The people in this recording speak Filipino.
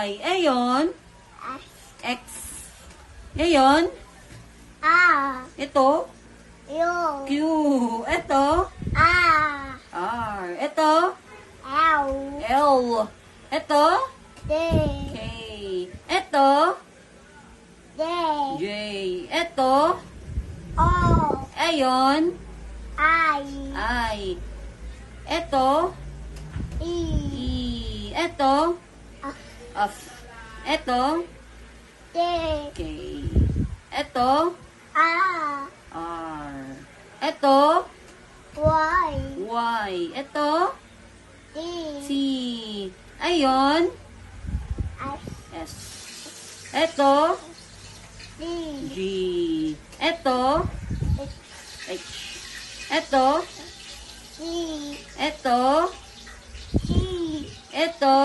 Y. Ayon. S. X. Ayon. R. Ito. U. Q. Ito. R. R. Ito. L. L. Ito. D. K. Ito. D. J. Ito. O. Ayon. I. I. Ito. E. E. Ito. F. F. Ito. D. K. Ito. R. R. Ito. Y. Y. Ito. D. C. Ayon. S. S. Ito. D. G. Ito. H. H. Ito. C. Ito. C. Ito.